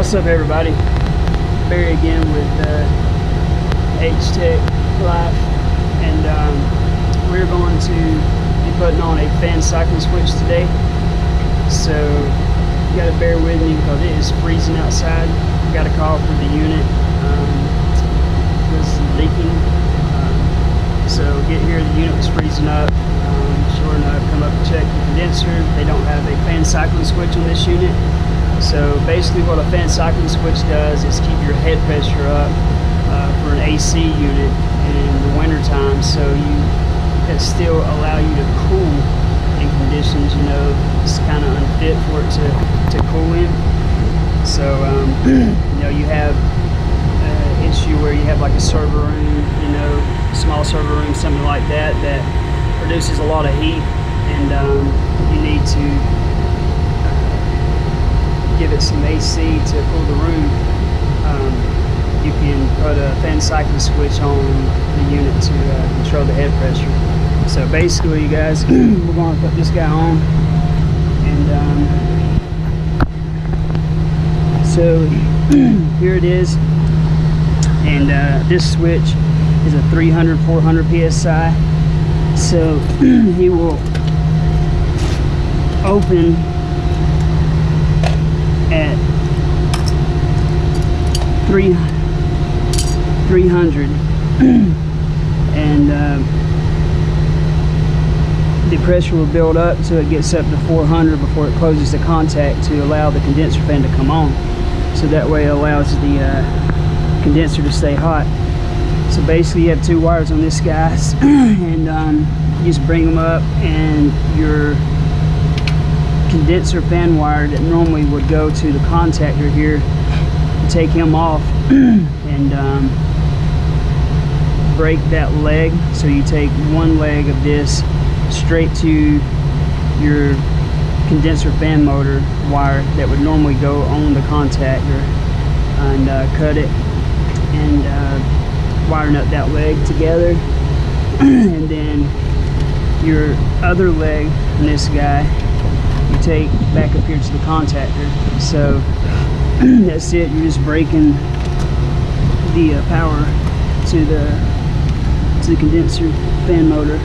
What's up, everybody? Barry again with H-Tech Life, and we're going to be putting on a fan cycling switch today. So you got to bear with me because it is freezing outside. We got a call for the unit. It's leaking. So get here, the unit was freezing up. Sure enough, come up and check the condenser. They don't have a fan cycling switch on this unit. So basically what a fan cycling switch does is keep your head pressure up for an AC unit in the winter time, so it still allow you to cool in conditions, you know, it's kind of unfit for it to cool in. So you know, you have an issue where you have like a server room, you know, small server room, something like that produces a lot of heat, and you need to give it some AC to cool the room. You can put a fan cycling switch on the unit to control the head pressure. So basically, you guys, we're going to put this guy on, and so here it is. And this switch is a 300-400 psi. So he will open at 300 and the pressure will build up so it gets up to 400 before it closes the contact to allow the condenser fan to come on. So that way it allows the condenser to stay hot. So basically you have two wires on this, guys, and you just bring them up, and your condenser fan wire that normally would go to the contactor here, you take him off and break that leg. So you take one leg of this straight to your condenser fan motor wire that would normally go on the contactor, and cut it and wire up that leg together. And then your other leg on this guy you take back up here to the contactor. So that's it. You're just breaking the power to the condenser fan motor.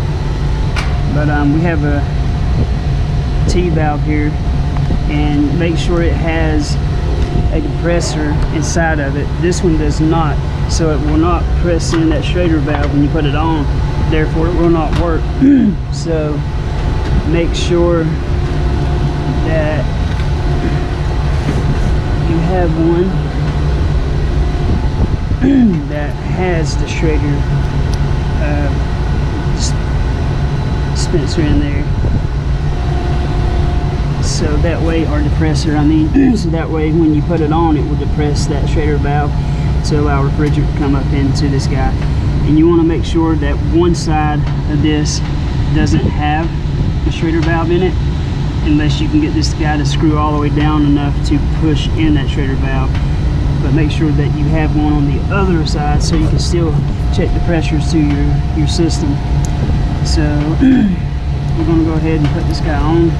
But we have a T-valve here, and make sure it has a depressor inside of it. This one does not, so it will not press in that Schrader valve when you put it on, therefore it will not work. So make sure that you have one that has the Schrader dispenser in there, so that way, or depressor I mean, so that way when you put it on, it will depress that Schrader valve to allow refrigerant to come up into this guy. And you want to make sure that one side of this doesn't have a Schrader valve in it, unless you can get this guy to screw all the way down enough to push in that Schrader valve. But make sure that you have one on the other side so you can still check the pressures to your system. So we're going to go ahead and put this guy on.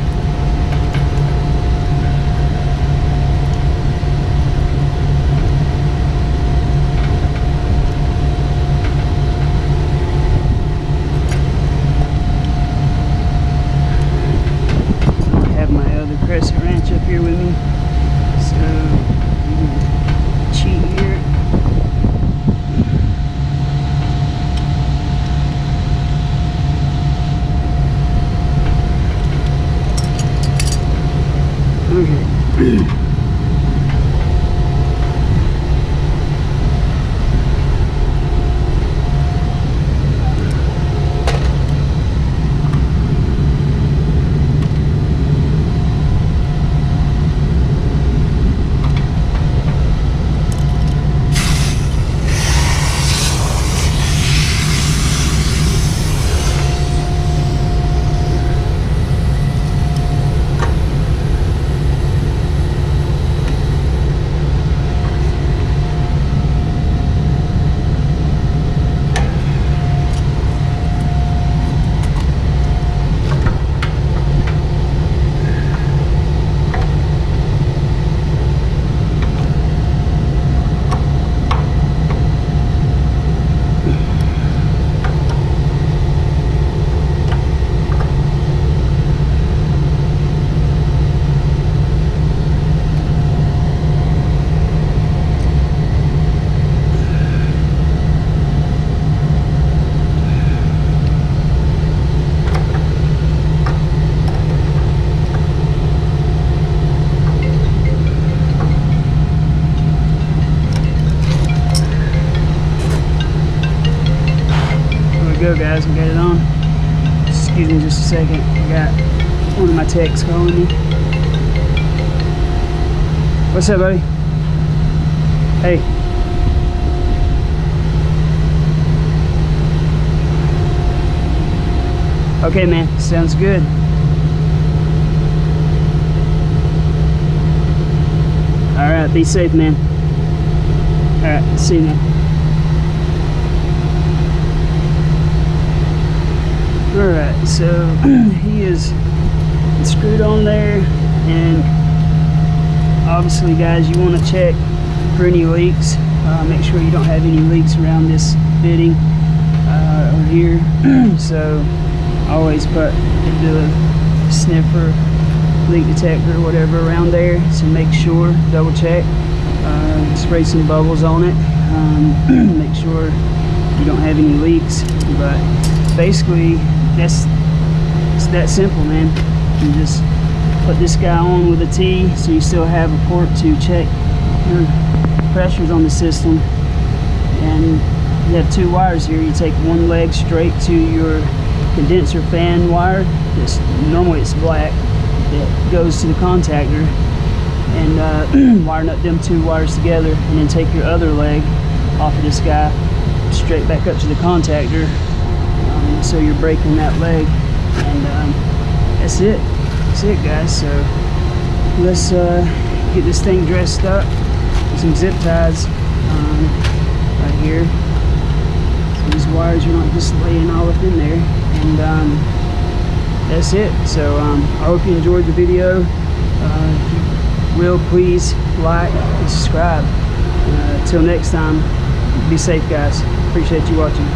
Compressor wrench up here with me, so you can cheat here. Okay. go, guys. We got it on. Excuse me just a second. I got one of my techs calling me. What's up, buddy? Hey. Okay, man. Sounds good. All right. Be safe, man. All right. See you, man. All right. So he is screwed on there, and obviously, guys, you want to check for any leaks. Make sure you don't have any leaks around this fitting or here. So always put the sniffer, leak detector, or whatever around there. So make sure, double check, spray some bubbles on it. Make sure you don't have any leaks. But basically, it's that simple, man. You just put this guy on with a T, so you still have a port to check your pressures on the system. And you have two wires here. You take one leg straight to your condenser fan wire. Normally it's black. It goes to the contactor, and wiring up them two wires together, and then take your other leg off of this guy straight back up to the contactor. So you're breaking that leg, and that's it. That's it, guys. So let's get this thing dressed up with some zip ties right here. So these wires are not just laying all up in there, and that's it. So I hope you enjoyed the video. If you will, please like and subscribe. Till next time, be safe, guys. Appreciate you watching.